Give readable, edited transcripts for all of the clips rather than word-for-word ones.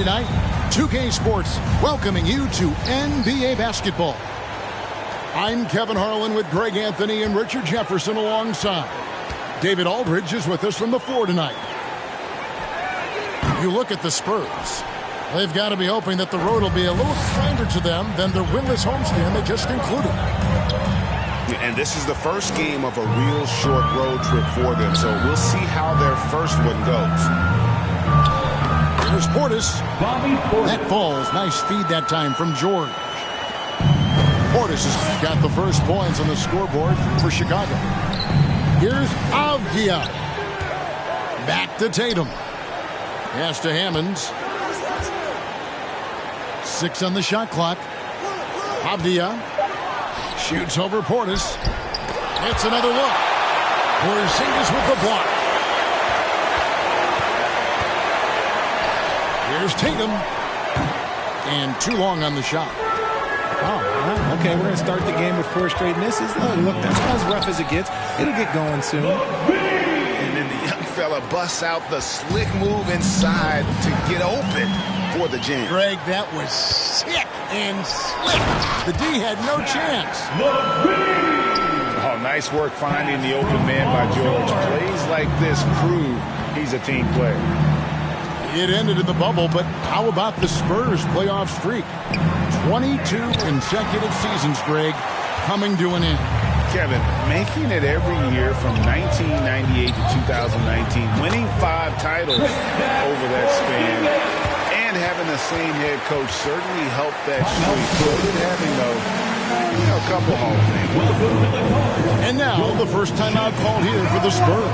Friday night, 2K Sports welcoming you to NBA basketball. I'm Kevin Harlan with Greg Anthony and Richard Jefferson alongside. David Aldridge is with us from the floor tonight. You look at the Spurs. They've got to be hoping that the road will be a little kinder to them than their winless homestand they just concluded. And this is the first game of a real short road trip for them, so we'll see how their first one goes. Here's Portis. That falls. Nice feed that time from George. Portis has got the first points on the scoreboard for Chicago. Here's Avdia. Back to Tatum. Pass to Hammonds. 6 on the shot clock. Avdia shoots over Portis. It's another look. Porzingis with the block. Here's Tatum. And too long on the shot. Oh, okay, we're going to start the game with 4 straight misses. Oh, look, that's as rough as it gets. It'll get going soon. And then the young fella busts out the slick move inside to get open for the jam. Greg, that was sick and slick. The D had no chance. Oh, nice work finding the open man by George. Plays like this prove he's a team player. It ended in the bubble, but how about the Spurs playoff streak? 22 consecutive seasons, Greg, coming to an end. Kevin, making it every year from 1998 to 2019, winning 5 titles over that span, and having the same head coach certainly helped that streak. Good having, though, a couple Hall of Fame. And now, the first time out called here for the Spurs.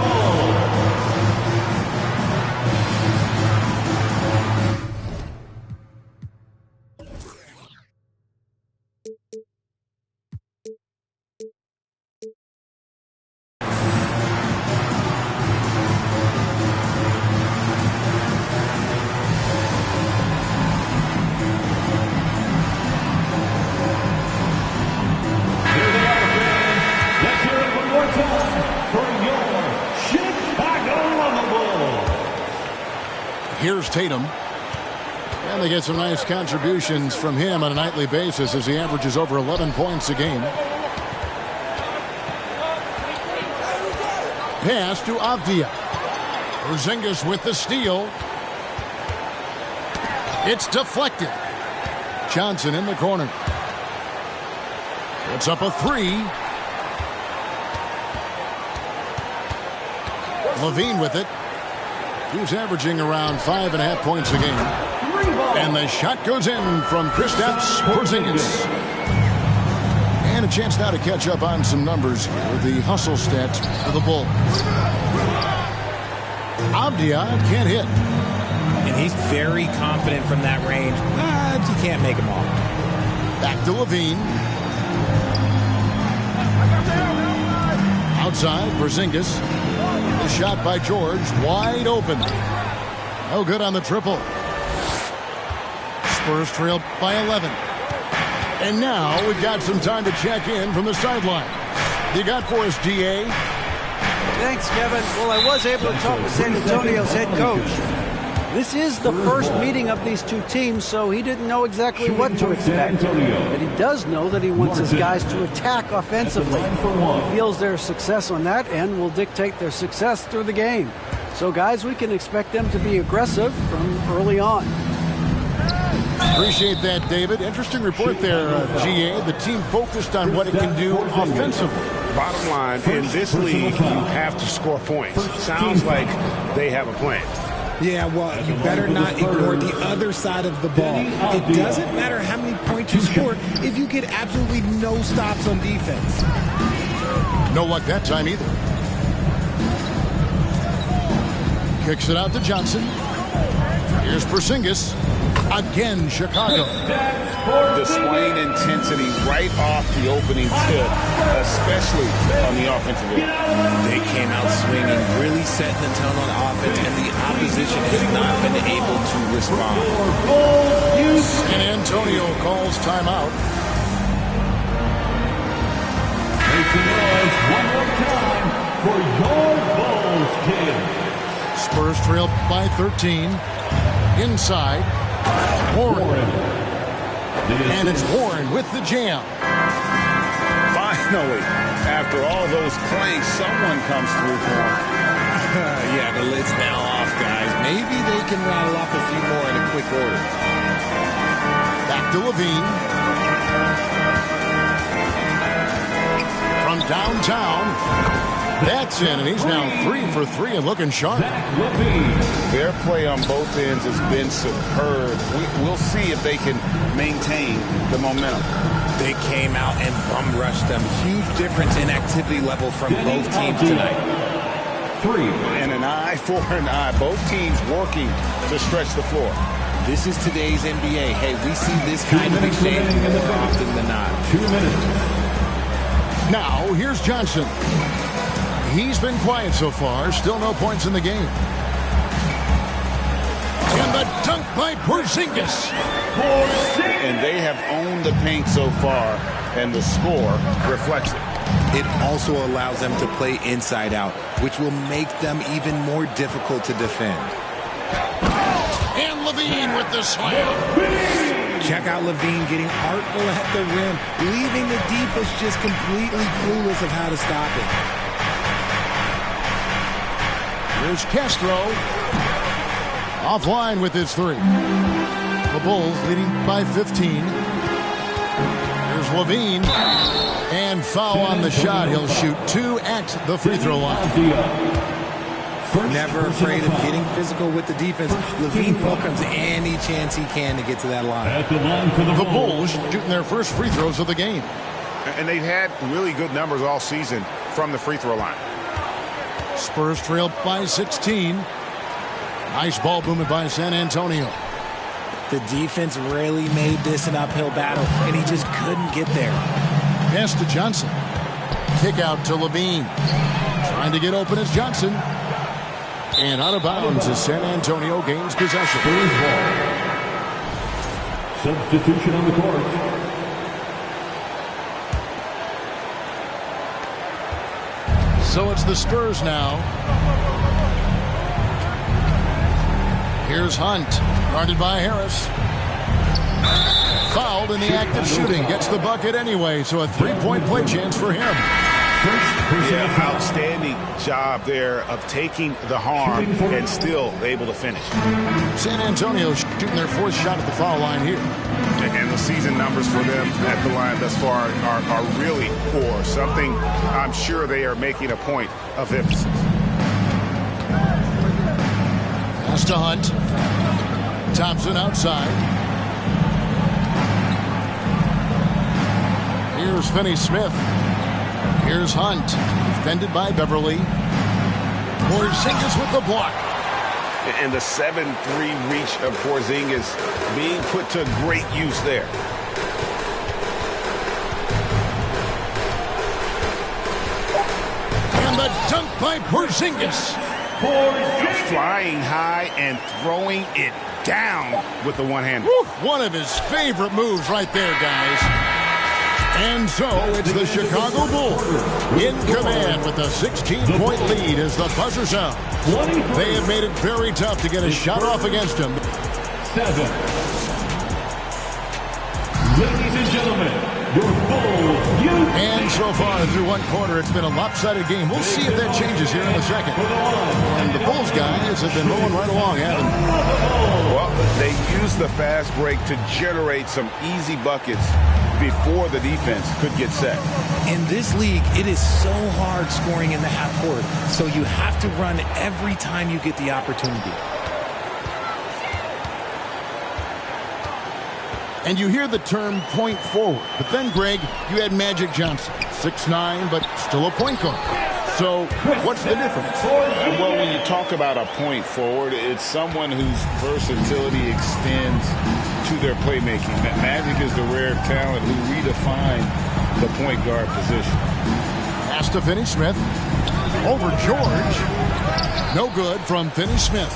Here's Tatum. And they get some nice contributions from him on a nightly basis as he averages over 11 points a game. Pass to Avdia. Porzingis with the steal. It's deflected. Johnson in the corner. It's up a 3. Levine with it. He's averaging around 5.5 points a game. And the shot goes in from Kristaps Porzingis. And a chance now to catch up on some numbers here. The hustle stats for the Bulls. Avdia can't hit. And he's very confident from that range, but you can't make him all. Back to Levine. Outside, Porzingis. The shot by George, wide open. No good on the triple. Spurs trail by 11. And now we've got some time to check in from the sideline. You got for us, GA? Thanks, Kevin. Well, I was able to talk with San Antonio's head coach. This is the first meeting of these two teams, so he didn't know exactly what to expect. But he does know that he wants his guys to attack offensively. He feels their success on that end will dictate their success through the game. So, guys, we can expect them to be aggressive from early on. Appreciate that, David. Interesting report there, GA. The team focused on what it can do offensively. Bottom line, in this league, you have to score points. Sounds like they have a plan. Yeah, well, you better not ignore the other side of the ball. It doesn't matter how many points you score if you get absolutely no stops on defense. No luck that time either. Kicks it out to Johnson. Here's Porzingis. Again, Chicago. Displaying intensity right off the opening tip, especially on the offensive end. They came out swinging, really setting the tone on offense, and the opposition has not been able to respond. San Antonio calls timeout. Make some noise one more time for your Bulls, kids. Spurs trail by 13. Inside. Warren. And it's Warren with the jam. Finally, after all those clanks, someone comes through for him. Yeah, the lid's now off, guys. Maybe they can rattle off a few more in a quick order. Back to Levine. From downtown. That's in, and he's now 3 for 3 and looking sharp. Their play on both ends has been superb. We'll see if they can maintain the momentum. They came out and bum rushed them. Huge difference in activity level from both teams tonight. 3 and an eye for an eye. Both teams working to stretch the floor. This is today's NBA. Hey, we see this kind of exchange more often than not. 2 minutes. Now, here's Johnson. He's been quiet so far. Still no points in the game. And the dunk by Porzingis. And they have owned the paint so far, and the score reflects it. It also allows them to play inside out, which will make them even more difficult to defend. And Levine with the slam. Check out Levine getting artful at the rim, leaving the defense just completely clueless of how to stop it. Here's Castro. Offline with his 3. The Bulls leading by 15. Here's Levine. And foul on the shot. He'll shoot 2 at the free throw line. Never afraid of getting physical with the defense. Levine welcomes any chance he can to get to that line. At the line for The Bulls shooting their first free throws of the game. And they've had really good numbers all season from the free throw line. Spurs trail by 16. Nice ball movement by San Antonio. The defense really made this an uphill battle, and he just couldn't get there. Pass to Johnson. Kick out to Levine. Trying to get open is Johnson. And out of bounds as San Antonio gains possession. Substitution on the court. So it's the Spurs now. Here's Hunt, guarded by Harris. Fouled in the act of shooting. Gets the bucket anyway, so a 3-point play chance for him. Yeah, outstanding job there of taking the harm and still able to finish. San Antonio shooting their 4th shot at the foul line here. And the season numbers for them at the line thus far are really poor. Something I'm sure they are making a point of emphasis. Pass to Hunt. Thompson outside. Here's Finney-Smith. Here's Hunt. Defended by Beverly. Porzingis with the block. And the 7-3 reach of Porzingis being put to great use there. And the dunk by Porzingis. Flying high and throwing it down with the one-hander. One of his favorite moves right there, guys. And so it's the Chicago Bulls in command with a 16-point lead as the buzzer sounds. They have made it very tough to get a shot off against him. 7. Ladies and gentlemen, your Bulls. And so far through one quarter, it's been a lopsided game. We'll see if that changes here in a second. And the Bulls guys have been rolling right along, haven't they? Well, they used the fast break to generate some easy buckets before the defense could get set. In this league, it is so hard scoring in the half court, so you have to run every time you get the opportunity. And you hear the term point forward. But then, Greg, you had Magic Johnson, 6'9", but still a point guard. So what's the difference? Well, when you talk about a point forward, it's someone whose versatility extends to their playmaking. Magic is the rare talent who redefined the point guard position. Pass to Finney-Smith. Over George. No good from Finney-Smith.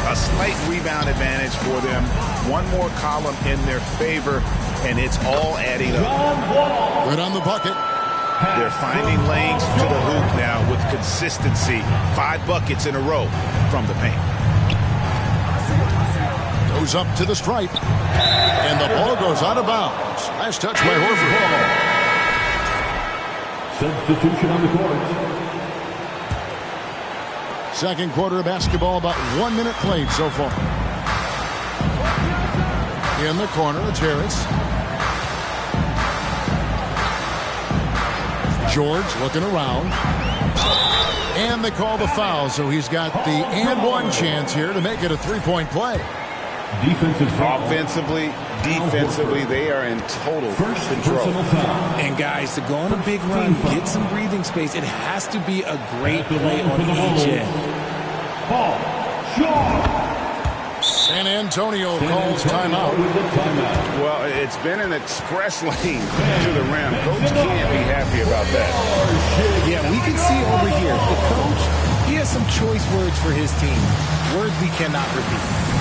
A slight rebound advantage for them. One more column in their favor, and it's all adding up. Good on the bucket. They're finding lanes to the hoop now with consistency. 5 buckets in a row from the paint. goes up to the stripe. And the ball goes out of bounds. Last touch by Horford. Substitution on the court. Second quarter of basketball, about 1 minute played so far. In the corner, it's Harris. George looking around. And they call the foul, so he's got the and one chance here to make it a three-point play. Offensively, defensively, they are in total control. And guys, to go on a big run, get some breathing space, it has to be a great play on each end. San Antonio calls timeout. Well, it's been an express lane to the rim. Coach can't be happy about that. Yeah, we can see over here, the coach, he has some choice words for his team. Words we cannot repeat.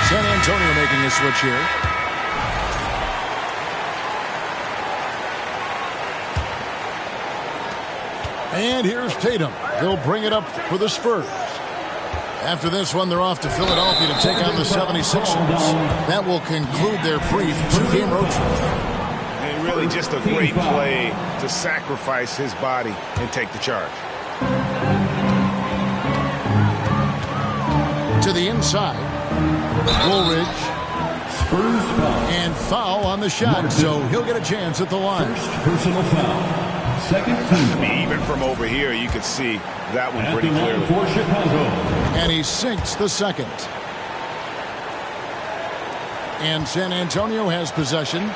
San Antonio making a switch here. And here's Tatum. He'll bring it up for the Spurs. After this one, they're off to Philadelphia to take on the 76ers. That will conclude their brief two-game road trip. And really just a great play to sacrifice his body and take the charge. To the inside. Woolridge. Spurs foul. And foul on the shot, so he'll get a chance at the line. First personal foul. Second team. Even from over here, you could see that one At pretty the line clearly. for Chicago. And he sinks the second. And San Antonio has possession.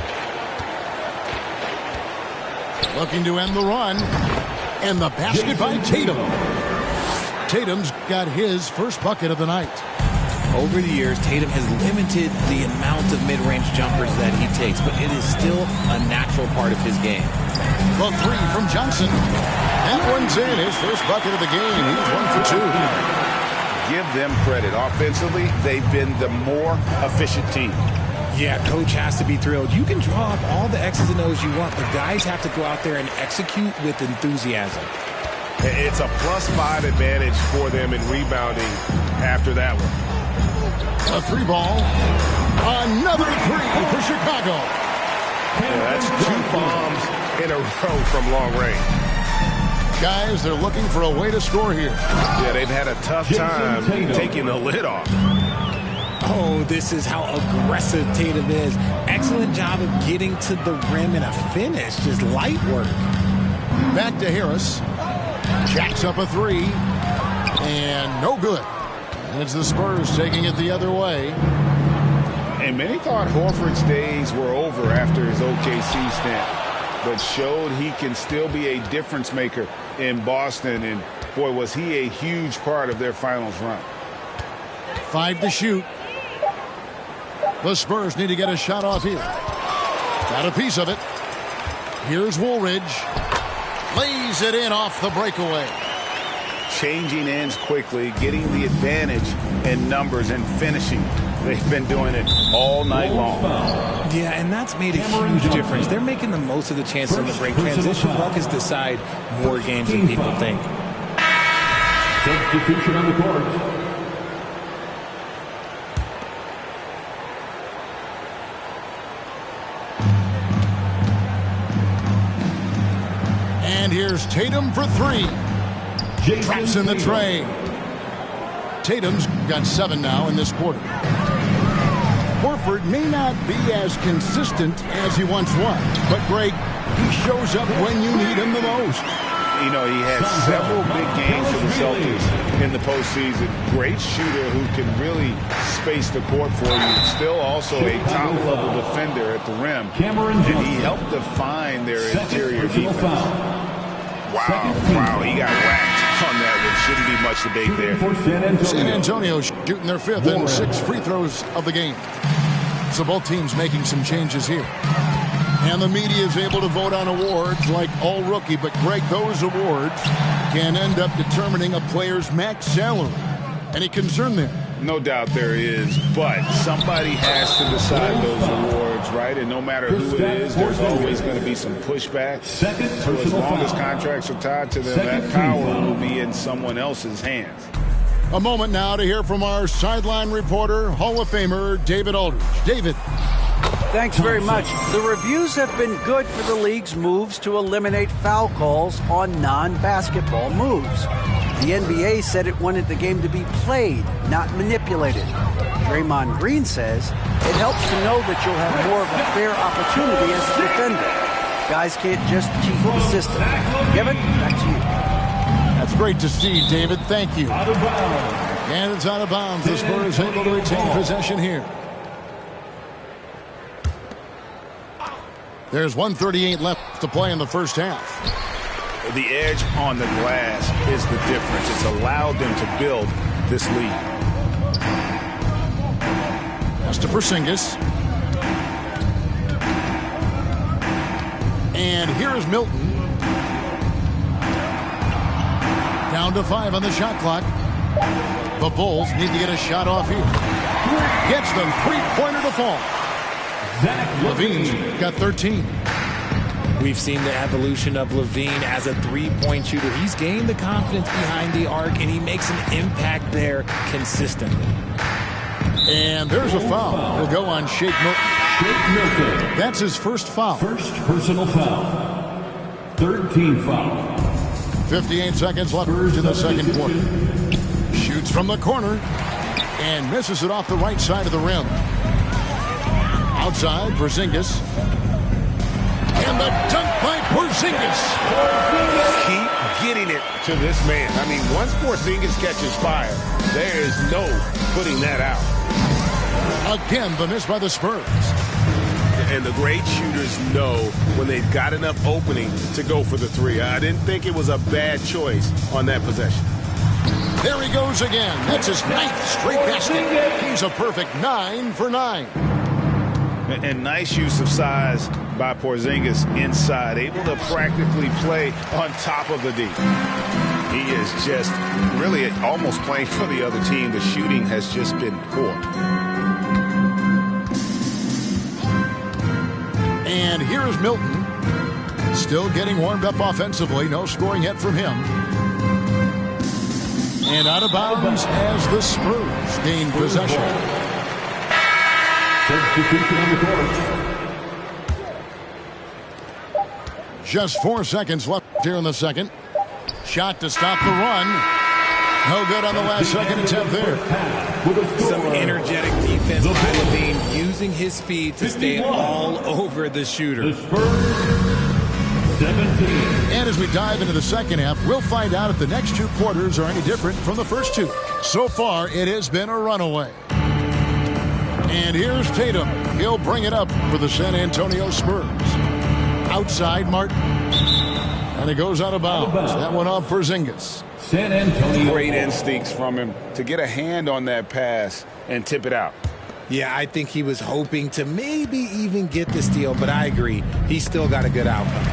Looking to end the run. And the basket by Tatum. Tatum's got his first bucket of the night. Over the years, Tatum has limited the amount of mid-range jumpers that he takes, but it is still a natural part of his game. The three from Johnson. That one's in. His first bucket of the game. He's 1 for 2. Give them credit. Offensively, they've been the more efficient team. Yeah, coach has to be thrilled. You can draw up all the X's and O's you want, but guys have to go out there and execute with enthusiasm. It's a +5 advantage for them in rebounding after that one. A three ball. Another three for Chicago. Yeah, that's 2 bombs in a row from long range. Guys, they're looking for a way to score here. Yeah, they've had a tough time taking the lid off. Oh, this is how aggressive Tatum is. Excellent job of getting to the rim in a finish. Just light work. Back to Harris. Jacks up a three. And no good. And it's the Spurs taking it the other way. And many thought Horford's days were over after his OKC stint, but showed he can still be a difference maker in Boston. And boy, was he a huge part of their finals run. 5 to shoot. The Spurs need to get a shot off here. Got a piece of it. Here's Woolridge. Lays it in off the breakaway. Changing ends quickly, getting the advantage in numbers and finishing. They've been doing it all night long. Yeah, and that's made a huge difference. They're making the most of the chances on the break. Transition buckets decide more games than people think. Substitution on the court. And here's Tatum for 3. Traps in the tray. Tatum's got 7 now in this quarter. Horford may not be as consistent as he once was, but Greg, he shows up when you need him the most. You know, he had several big games for the Celtics in the postseason. Great shooter who can really space the court for you. Still also a top-level defender at the rim. And he helped define their interior defense. Wow, he got whacked on that one. Shouldn't be much debate there. San Antonio shooting their 5th and 6 free throws of the game. So both teams making some changes here. And the media is able to vote on awards like All Rookie, but Greg, those awards can end up determining a player's max salary. Any concern there? No doubt there is, but somebody has to decide those awards, right? And no matter who it is, there's always going to be some pushback. So as long as contracts are tied to them, that power will be in someone else's hands. A moment now to hear from our sideline reporter, Hall of Famer David Aldridge. David. Thanks very much. The reviews have been good for the league's moves to eliminate foul calls on non-basketball moves. The NBA said it wanted the game to be played, not manipulated. Draymond Green says it helps to know that you'll have more of a fair opportunity as a defender. Guys can't just cheat the system. Kevin, back to you. That's great to see, David. Thank you. And it's out of bounds. The Spurs able to retain possession here. There's 1:38 left to play in the first half. The edge on the glass is the difference. It's allowed them to build this lead. Pass to Porzingis. And here's Milton. Down to 5 on the shot clock. The Bulls need to get a shot off here. Gets the three-pointer to fall. LaVine's got 13. We've seen the evolution of LaVine as a three-point shooter. He's gained the confidence behind the arc, and he makes an impact there consistently. And there's a foul. He'll go on Shake Milton. That's his first foul. First personal foul. 13 foul. 58 seconds left in the second quarter. Shoots from the corner and misses it off the right side of the rim. Outside, Porzingis. And the dunk by Porzingis. Keep getting it to this man. I mean, once Porzingis catches fire, there is no putting that out. Again, the miss by the Spurs. And the great shooters know when they've got enough opening to go for the three. I didn't think it was a bad choice on that possession. There he goes again. That's his 9th straight basket. He's a perfect 9 for 9. And nice use of size by Porzingis inside, able to practically play on top of the D. He is just really almost playing for the other team. The shooting has just been poor. And here's Milton. Still getting warmed up offensively. No scoring yet from him. And out of bounds as the Spurs gain possession. Substitution on the court. Just 4 seconds left here in the second. Shot to stop the run. No good on the last second attempt there. Some energetic defense by LaVine, using his speed to stay all over the shooter. The Spurs, 17. And as we dive into the second half, we'll find out if the next 2 quarters are any different from the first 2. So far, it has been a runaway. And here's Tatum. He'll bring it up for the San Antonio Spurs. Outside, Martin. And it goes out of bounds. That one off Porzingis. San Antonio. Great instincts from him to get a hand on that pass and tip it out. Yeah, I think he was hoping to maybe even get the steal, but I agree. He still got a good outcome.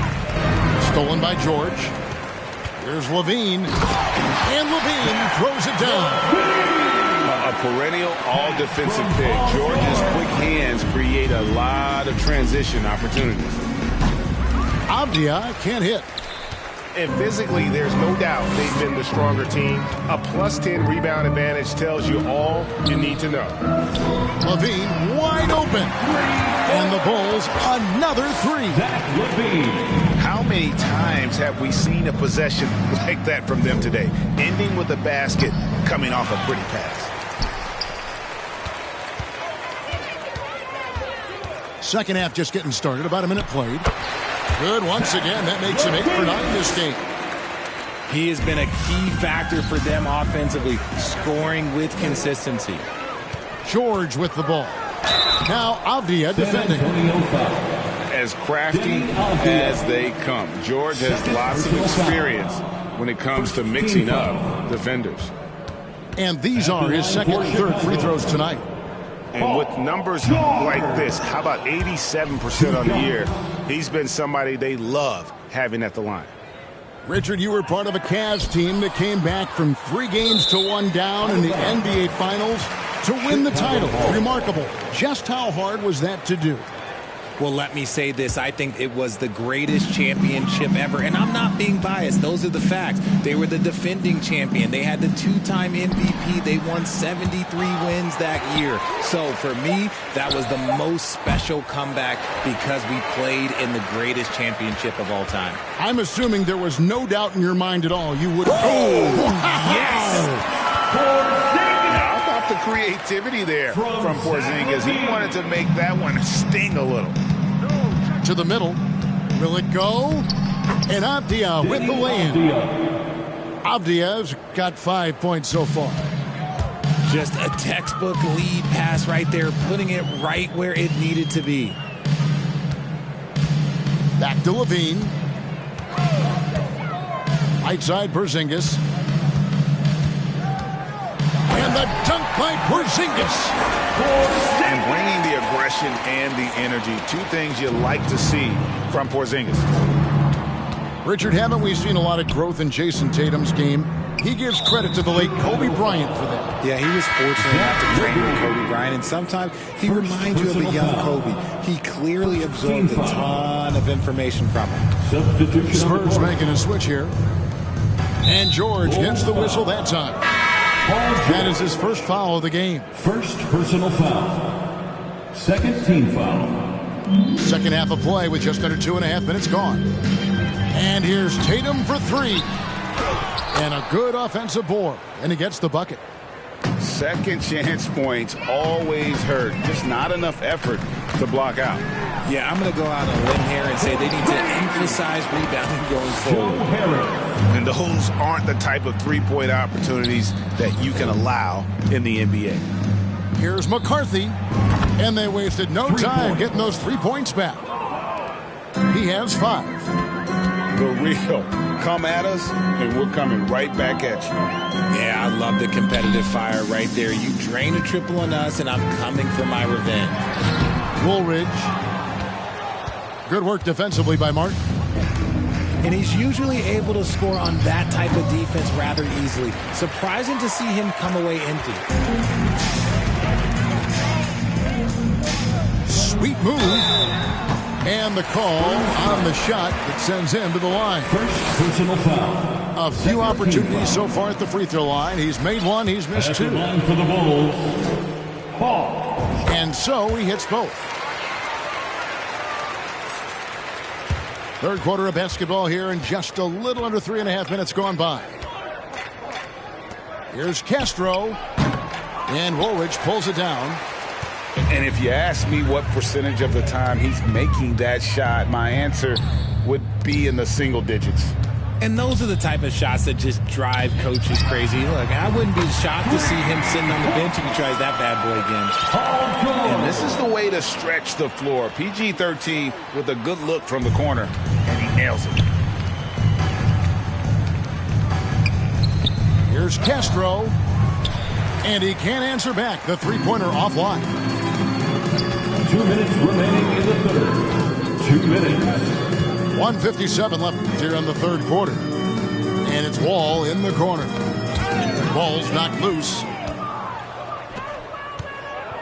Stolen by George. Here's LaVine. And LaVine throws it down. A perennial all-defensive pick. George's quick hands create a lot of transition opportunities. Avdia can't hit. And physically, there's no doubt they've been the stronger team. A +10 rebound advantage tells you all you need to know. LaVine wide open. And the Bulls another 3. How many times have we seen a possession like that from them today? Ending with a basket, coming off a pretty pass. Second half just getting started. About a minute played. Good once again. That makes him 8 for 9 this game. He has been a key factor for them offensively, scoring with consistency. George with the ball. Now Avdia defending. As crafty as they come. George has lots of experience when it comes to mixing up defenders. And these are his second and third free throws tonight. And with numbers like this, how about 87% on the year? He's been somebody they love having at the line. Richard, you were part of a Cavs team that came back from 3 games to 1 down in the NBA Finals to win the title. Remarkable. Just how hard was that to do? Well, let me say this. I think it was the greatest championship ever. And I'm not being biased. Those are the facts. They were the defending champion. They had the 2-time MVP. They won 73 wins that year. So for me, that was the most special comeback because we played in the greatest championship of all time. I'm assuming there was no doubt in your mind at all you would. Yes! The creativity there from Porzingis. He wanted to make that one sting a little. To the middle. Will it go? And Avdia with the lay-in. Avdia's got 5 points so far. Just a textbook lead pass right there, putting it right where it needed to be. Back to Levine. Right side Porzingis. And the dunk by Porzingis. And bringing the aggression and the energy. 2 things you like to see from Porzingis. Richard, haven't we seen a lot of growth in Jason Tatum's game? He gives credit to the late Kobe Bryant for that. Yeah, he was fortunate enough to train with Kobe Bryant, and sometimes he reminds you of a young Kobe. He clearly absorbed a ton of information from him. Spurs making a switch here. And George gets the whistle that time. That is his first foul of the game. First personal foul. Second team foul. Second half of play with just under 2.5 minutes gone. And here's Tatum for 3. And a good offensive board. And he gets the bucket. Second chance points always hurt. Just not enough effort to block out. Yeah, I'm going to go out on a limb here and say they need to emphasize rebounding going forward. And those aren't the type of three-point opportunities that you can allow in the NBA. Here's McCarthy. And they wasted no time getting those 3 points back. He has 5. The real. Come at us, and we're coming right back at you. Yeah, I love the competitive fire right there. You drain a triple on us, and I'm coming for my revenge. Woolridge. Good work defensively by Martin. And he's usually able to score on that type of defense rather easily. Surprising to see him come away empty. Sweet move. And the call on the shot that sends him to the line. First personal foul. A few opportunities so far at the free throw line. He's made 1, he's missed 2. Line for the Bulls. Ball. And so he hits both. Third quarter of basketball here, and just a little under 3.5 minutes gone by. Here's Castro. And Woolridge pulls it down. And if you ask me what percentage of the time he's making that shot, my answer would be in the single digits. And those are the type of shots that just drive coaches crazy. Look, I wouldn't be shocked to see him sitting on the bench if he tries that bad boy again. And this is the way to stretch the floor. PG-13 with a good look from the corner, and he nails it. Here's Castro. And he can't answer back. The three-pointer offline. 2 minutes remaining in the third. 2 minutes. 1:57 left here in the third quarter. And it's Wall in the corner. Ball's knocked loose.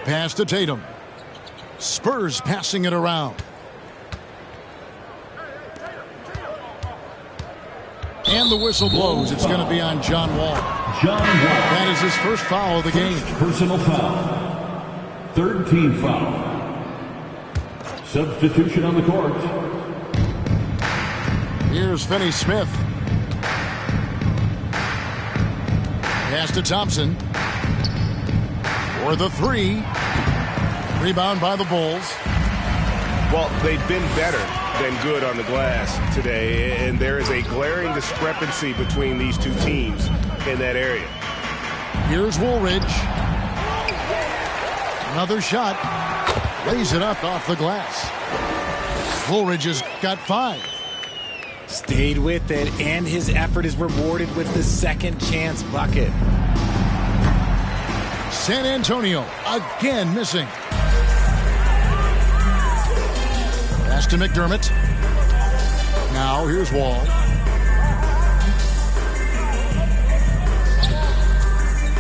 Pass to Tatum. Spurs passing it around. And the whistle blows. It's going to be on John Wall. John Wall. That is his first foul of the game. Personal foul. Third team foul. Substitution on the court. Here's Finney-Smith. Pass to Thompson. For the 3. Rebound by the Bulls. Well, they've been better than good on the glass today, and there is a glaring discrepancy between these two teams in that area. Here's Woolridge. Another shot. Lays it up off the glass. Woolridge has got 5. Stayed with it, and his effort is rewarded with the second chance bucket. San Antonio again missing. Pass to McDermott. Now here's Wall.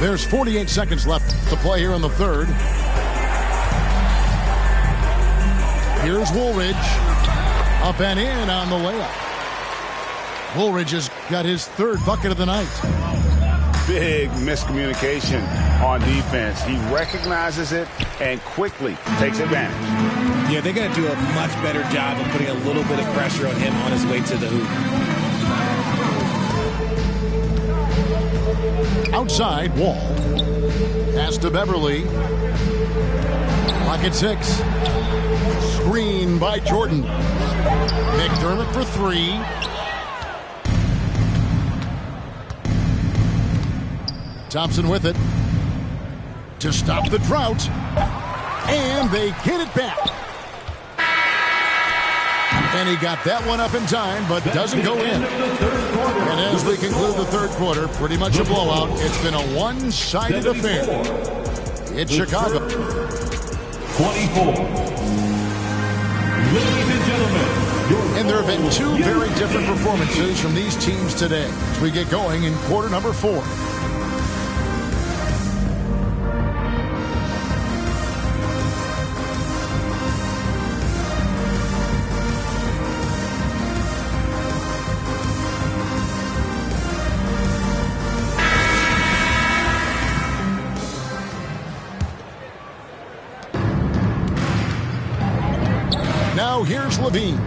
There's 48 seconds left to play here in the third. Here's Woolridge. Up and in on the layup. Woolridge has got his third bucket of the night. Big miscommunication on defense. He recognizes it and quickly takes advantage. Yeah, they're going to do a much better job of putting a little bit of pressure on him on his way to the hoop. Outside, Wall. Pass to Beverly. Pocket 6. Screen by Jordan. McDermott for 3. Thompson with it to stop the drought, and they get it back. And he got that one up in time, but doesn't go in. And as we conclude the third quarter, pretty much a blowout. It's been a one-sided affair. It's Chicago. 24. Ladies and gentlemen. And there have been two very different performances from these teams today as we get going in quarter number 4. Now here's Levine.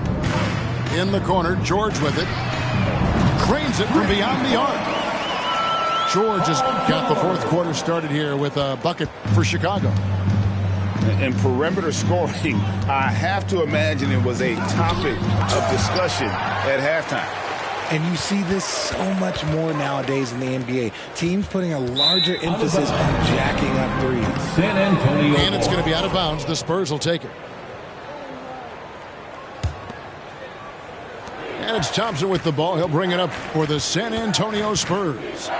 In the corner, George with it. Cranes it from beyond the arc. George has got the fourth quarter started here with a bucket for Chicago. And perimeter scoring, I have to imagine it was a topic of discussion at halftime. And you see this so much more nowadays in the NBA. Teams putting a larger emphasis on jacking up threes. San Antonio. And it's going to be out of bounds. The Spurs will take it. And it's Thompson with the ball. He'll bring it up for the San Antonio Spurs.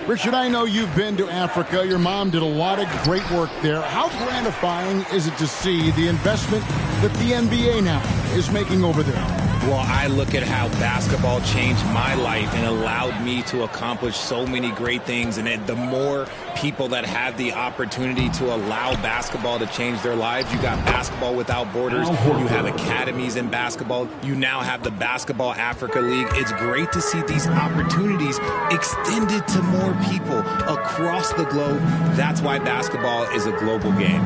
Richard, I know you've been to Africa. Your mom did a lot of great work there. How gratifying is it to see the investment that the NBA now is making over there? Well, I look at how basketball changed my life and allowed me to accomplish so many great things. And the more people that have the opportunity to allow basketball to change their lives, you got Basketball Without Borders, you have academies in basketball, you now have the Basketball Africa League. It's great to see these opportunities extended to more people across the globe. That's why basketball is a global game.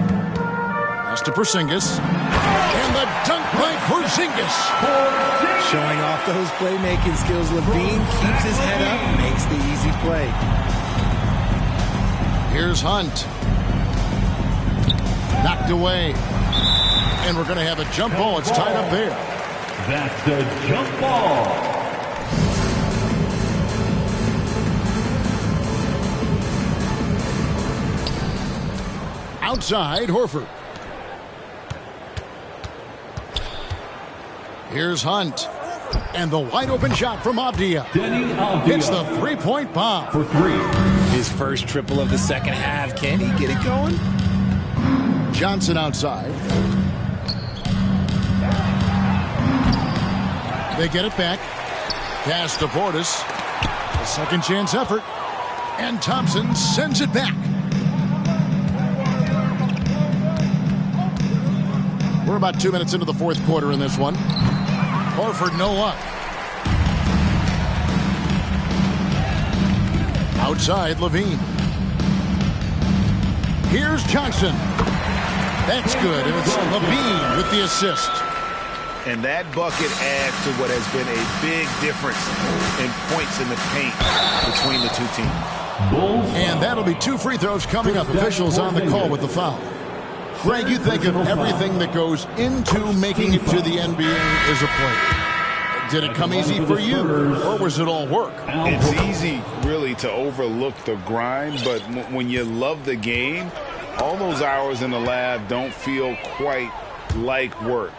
Pass to Porzingis. And the dunk by Porzingis. Showing off those playmaking skills. Levine keeps his head up, makes the easy play. Here's Hunt. Knocked away. And we're going to have a jump ball. It's tied up there. That's the jump ball. Outside, Horford. Here's Hunt. And the wide open shot from Avdia. Hits the three-point bomb. For 3. His first triple of the second half. Can he get it going? Johnson outside. They get it back. Pass to Portis. A second chance effort. And Thompson sends it back. We're about 2 minutes into the fourth quarter in this one. Horford no luck. Outside, Levine. Here's Johnson. That's good. And it's Levine with the assist. And that bucket adds to what has been a big difference in points in the paint between the two teams. And that'll be 2 free throws coming up. Officials on the call with the foul. Greg, you think of everything that goes into making it to the NBA as a player. Did it come easy for you, or was it all work? It's easy, really, to overlook the grind, but when you love the game, all those hours in the lab don't feel quite like work.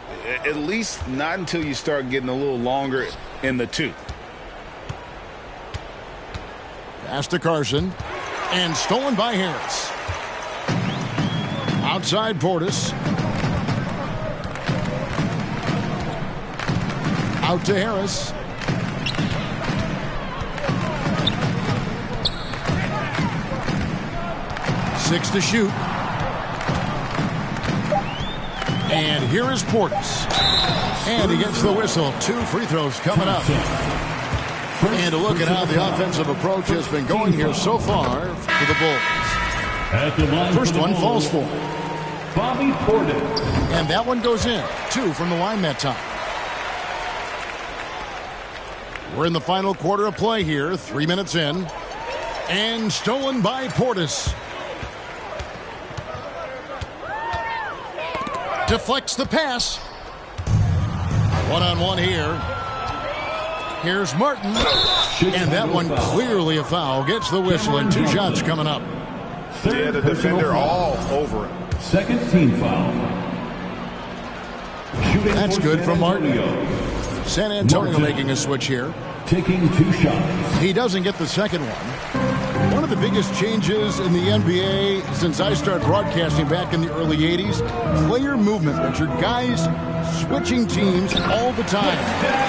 At least not until you start getting a little longer in the tooth. Pass to Carson, and stolen by Harris. Outside Portis. Out to Harris. 6 to shoot. And here is Portis. And he gets the whistle. 2 free throws coming up. And a look at how the offensive approach has been going here so far for the Bulls. First one falls for Bobby Portis. And that one goes in. 2 from the line that time. We're in the final quarter of play here. 3 minutes in. And stolen by Portis. Deflects the pass. One-on-one here. Here's Martin. And that one clearly a foul. Gets the whistle and 2 shots coming up. Yeah, the defender all over it. Second team foul. That's good from Martin. San Antonio making a switch here. Taking 2 shots. He doesn't get the second one. One of the biggest changes in the NBA since I started broadcasting back in the early 80s, player movement, Richard. Guys switching teams all the time.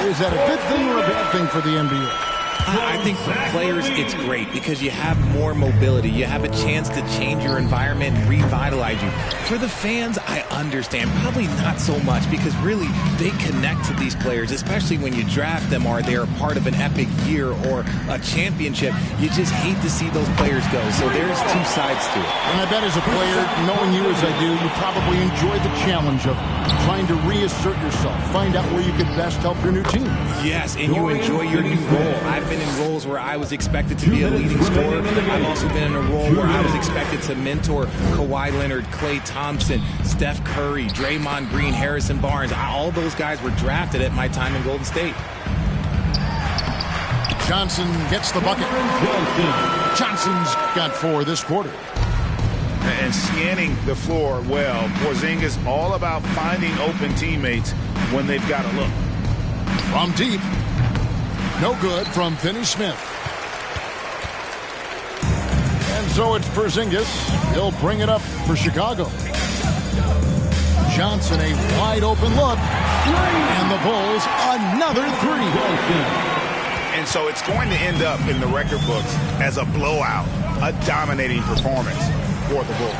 Is that a good thing or a bad thing for the NBA? I think for players, it's great because you have more mobility. You have a chance to change your environment and revitalize you. For the fans, I understand. Probably not so much because really they connect to these players, especially when you draft them or they're a part of an epic year or a championship. You just hate to see those players go. So there's 2 sides to it. And I bet as a player, knowing you as I do, you probably enjoy the challenge of trying to reassert yourself, find out where you can best help your new team. Yes, and you enjoy your new role. I've been in roles where I was expected to be a leading scorer. I've also been in a role where I was expected to mentor Kawhi Leonard, Klay Thompson, Steph Curry, Draymond Green, Harrison Barnes. All those guys were drafted at my time in Golden State. Johnson gets the bucket. Johnson's got 4 this quarter. And scanning the floor well. Porzingis all about finding open teammates when they've got a look. From deep. No good from Finney-Smith. And so it's Porzingis. He'll bring it up for Chicago. Johnson, a wide open look. And the Bulls, another 3. And so it's going to end up in the record books as a blowout, a dominating performance for the Bulls.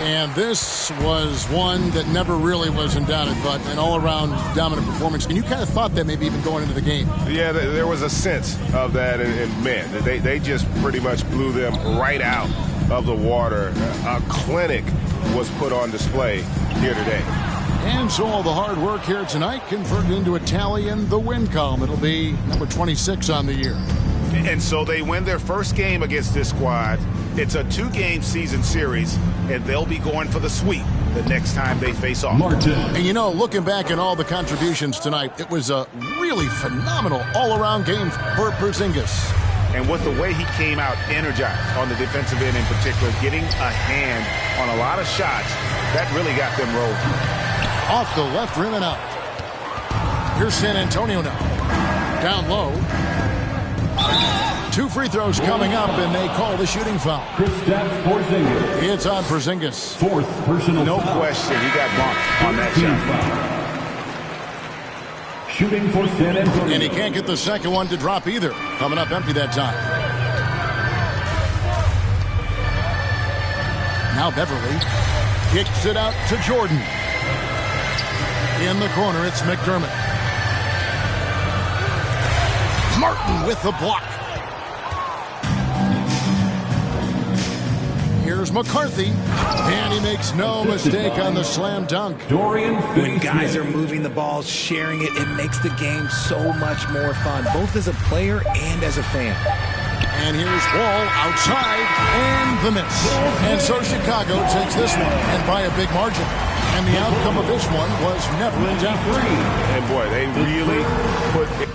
And this was one that never really was in doubt, but an all-around dominant performance. And you kind of thought that maybe even going into the game. Yeah, there was a sense of that, and man, they just pretty much blew them right out of the water. A clinic was put on display here today. And so all the hard work here tonight converted into a tally in the win column. It'll be number 26 on the year. And so they win their first game against this squad. It's a 2-game season series, and they'll be going for the sweep the next time they face off. Martin. And you know, looking back at all the contributions tonight, it was a really phenomenal all-around game for Porzingis. And with the way he came out energized on the defensive end in particular, getting a hand on a lot of shots, that really got them rolling. Off the left rim and out. Here's San Antonio now. Down low. 2 free throws coming up, and they call the shooting foul. Kristaps Porzingis. It's on Porzingis. 4th personal No foul. question, he got bumped on that Team shot. foul. Shooting for San Antonio. And he can't get the second one to drop either. Coming up empty that time. Now Beverly kicks it out to Jordan. In the corner, it's McDermott. Martin with the block. Here's McCarthy. And he makes no mistake on the slam dunk. Dorian When guys Finney-Smith. are moving the ball, sharing it, it makes the game so much more fun, both as a player and as a fan. And here's Wall outside and the miss. And so Chicago takes this one, and by a big margin. And the outcome of this one was never in doubt. And boy, they really put it.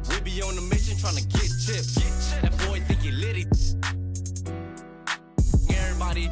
We be on the mission trying to get chips. That boy think he litty. Everybody